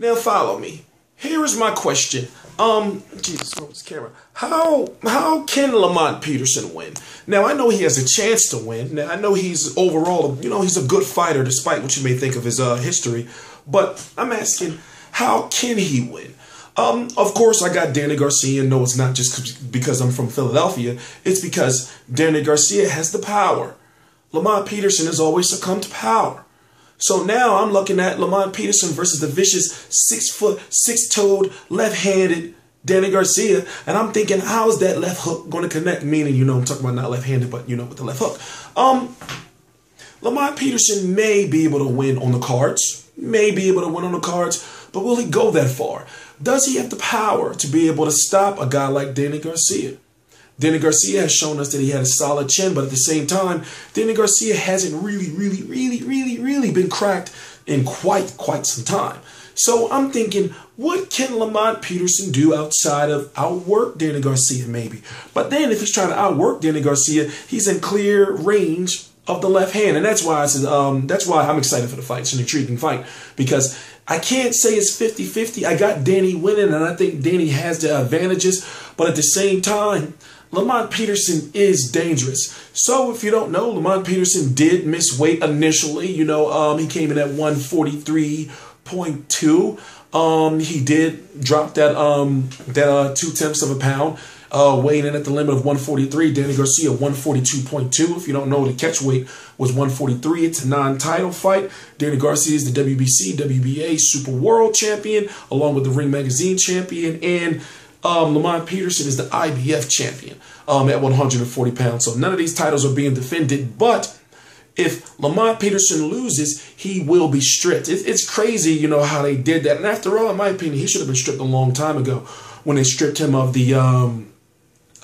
Now follow me. Here is my question. Jesus, where's this camera? How can Lamont Peterson win? Now I know he has a chance to win. Now I know he's overall, he's a good fighter despite what you may think of his history. But I'm asking, how can he win? Of course, I got Danny Garcia. No, it's not just because I'm from Philadelphia. It's because Danny Garcia has the power. Lamont Peterson has always succumbed to power. So now I'm looking at Lamont Peterson versus the vicious 6-foot, 6-toed, left-handed Danny Garcia. And I'm thinking, how is that left hook going to connect? Meaning, I'm talking about not left-handed, but, with the left hook. Lamont Peterson may be able to win on the cards. But will he go that far? Does he have the power to be able to stop a guy like Danny Garcia? Danny Garcia has shown us that he had a solid chin, but at the same time, Danny Garcia hasn't really been cracked in quite some time. So I'm thinking, what can Lamont Peterson do outside of outwork Danny Garcia maybe? But then if he's trying to outwork Danny Garcia, he's in clear range of the left hand. And that's why I said, that's why I'm excited for the fight. It's an intriguing fight because I can't say it's 50-50. I got Danny winning, and I think Danny has the advantages. But at the same time, Lamont Peterson is dangerous. So if you don't know, Lamont Peterson did miss weight initially. He came in at 143.2. He did drop that 0.2 of a pound. Weighing in at the limit of 143, Danny Garcia 142.2. If you don't know, the catch weight was 143. It's a non-title fight. Danny Garcia is the WBC, WBA Super World Champion, along with the Ring Magazine Champion, and Lamont Peterson is the IBF Champion at 140 pounds. So none of these titles are being defended, but if Lamont Peterson loses, he will be stripped. It's crazy, how they did that. And after all, in my opinion, he should have been stripped a long time ago when they stripped him of the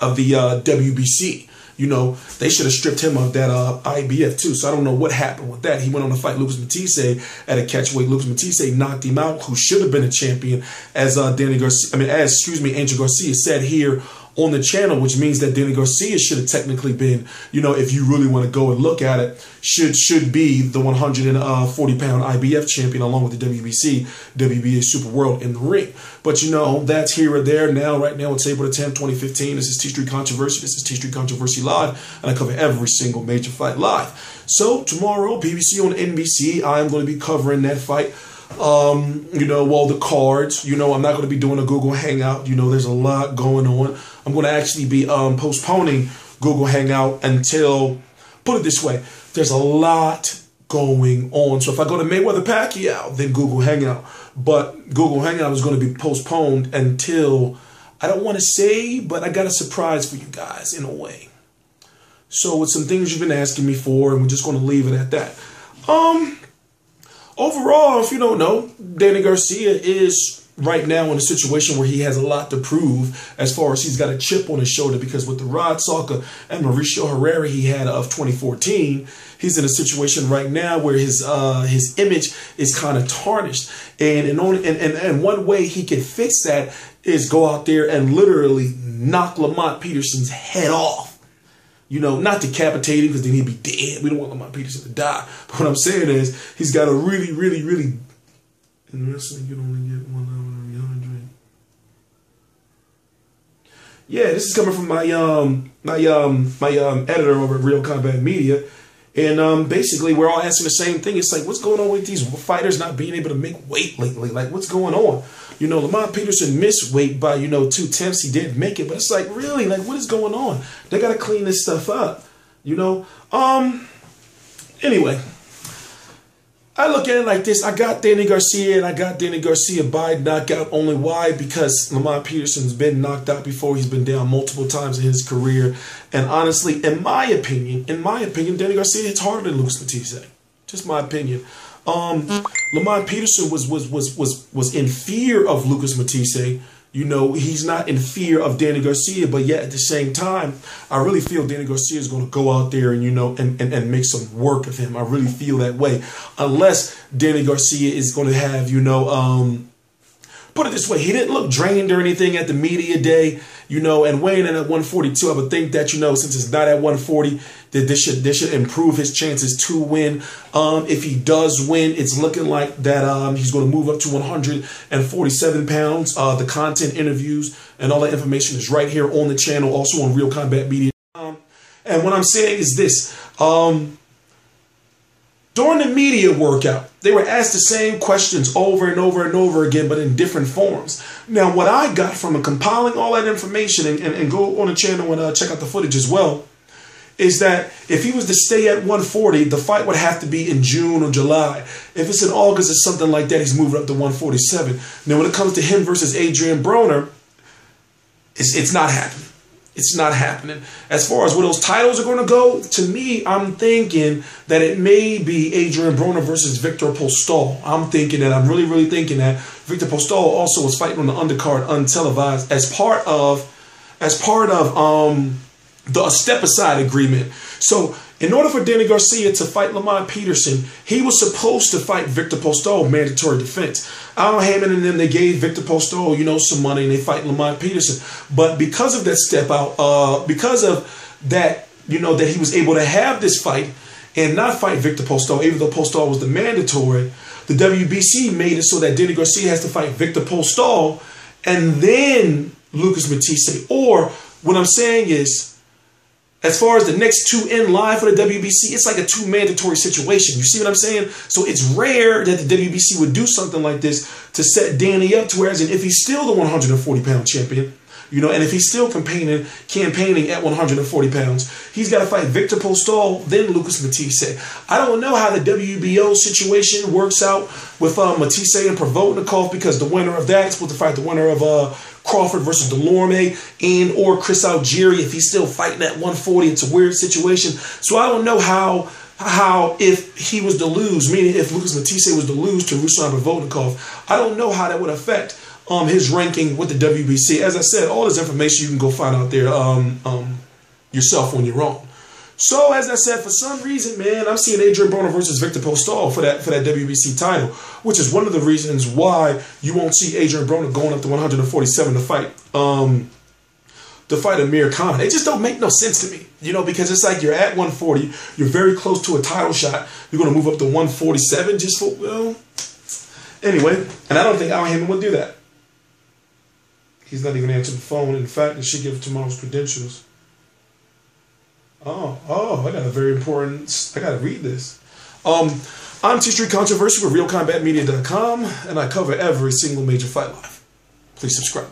WBC. They should have stripped him of that IBF too. So I don't know what happened with that. He went on to fight Lucas Matisse at a catchweight. Lucas Matisse knocked him out, who should have been a champion, as Angel Garcia said here on the channel, which means that Danny Garcia should have technically been, if you really want to go and look at it, should be the 140-pound IBF champion along with the WBC, WBA Super World in the ring. But, that's here or there. Right now, it's April 10th, 2015. This is T Street Controversy. This is T Street Controversy Live, and I cover every single major fight live. So, tomorrow, PBC on NBC, I am going to be covering that fight. The cards, I'm not going to be doing a Google Hangout. There's a lot going on. I'm going to actually be postponing Google Hangout until, put it this way, there's a lot going on. So if I go to Mayweather Pacquiao, then Google Hangout. But Google Hangout is going to be postponed until, I don't want to say, but I got a surprise for you guys in a way. So it's some things you've been asking me for, and we're just going to leave it at that. Overall, if you don't know, Danny Garcia is right now in a situation where he has a lot to prove as far as he's got a chip on his shoulder, because with the Rod Salka and Mauricio Herrera he had of 2014, he's in a situation right now where his image is kind of tarnished. And one way he can fix that is go out there and literally knock Lamont Peterson's head off. Not decapitate him, because then he'd be dead. We don't want Lamont Peterson to die. But what I'm saying is, he's got a really in wrestling, you only get 1 hour every 100. Yeah, this is coming from my editor over at Real Combat Media. And basically, we're all asking the same thing. It's like, what's going on with these fighters not being able to make weight lately? Like, what's going on? Lamont Peterson missed weight by, 2 attempts. He did make it. But it's like, really? Like, what is going on? They got to clean this stuff up. Anyway, I look at it like this. I got Danny Garcia, and I got Danny Garcia by knockout. Only why? Because Lamont Peterson's been knocked out before. He's been down multiple times in his career. And honestly, in my opinion, Danny Garcia hits harder than Lucas Matisse. Just my opinion. Lamont Peterson was in fear of Lucas Matisse. He's not in fear of Danny Garcia, but yet at the same time, I really feel Danny Garcia is going to go out there and, and make some work of him. I really feel that way. Unless Danny Garcia is going to have, put it this way, he didn't look drained or anything at the media day, you know, and weighing in at 142, I would think that, you know, since it's not at 140, that this should improve his chances to win. If he does win, it's looking like that he's going to move up to 147 pounds. The content, interviews, and all that information is right here on the channel, also on Real Combat Media. And what I'm saying is this. During the media workout, they were asked the same questions over and over and over again, but in different forms. Now, what I got from compiling all that information and go on the channel and check out the footage as well, is that if he was to stay at 140, the fight would have to be in June or July. If it's in August or something like that, he's moving up to 147. Now, when it comes to him versus Adrian Broner, it's not happening. It's not happening. As far as where those titles are going to go, to me, I'm thinking that it may be Adrian Broner versus Viktor Postol. I'm thinking that, I'm really thinking that Viktor Postol also was fighting on the undercard untelevised as part of the step-aside agreement. So in order for Danny Garcia to fight Lamont Peterson, he was supposed to fight Viktor Postol, mandatory defense. Haymon and them, they gave Viktor Postol, you know, some money, and they fight Lamont Peterson. But because of that step out, because of that, you know, that he was able to have this fight and not fight Viktor Postol, even though Postol was the mandatory, the WBC made it so that Danny Garcia has to fight Viktor Postol and then Lucas Matthysse. Or what I'm saying is, as far as the next two in line for the WBC, it's like a two mandatory situation. You see what I'm saying? So it's rare that the WBC would do something like this to set Danny up to whereas if he's still the 140-pound champion, you know, and if he's still campaigning at 140 pounds, he's got to fight Viktor Postol, then Lucas Matthysse. I don't know how the WBO situation works out with Matthysse and Provodnikov, because the winner of that is supposed to fight the winner of Crawford versus Delorme and or Chris Algieri. If he's still fighting at 140, it's a weird situation. So I don't know how if he was to lose, meaning if Lucas Matthysse was to lose to Ruslan Provodnikov, I don't know how that would affect his ranking with the WBC. As I said, all this information you can go find out there yourself on your own. So as I said, for some reason, man, I'm seeing Adrian Broner versus Viktor Postol for that WBC title, which is one of the reasons why you won't see Adrian Broner going up to 147 to fight Amir Khan. It just don't make no sense to me, you know, because it's like you're at 140, you're very close to a title shot, you're going to move up to 147 just for, well, anyway, and I don't think Haymon would do that. He's not even answering the phone. In fact, he should give tomorrow's credentials. Oh, I got a very important, I got to read this. I'm T-Street Controversy with RealCombatMedia.com, and I cover every single major fight live. Please subscribe.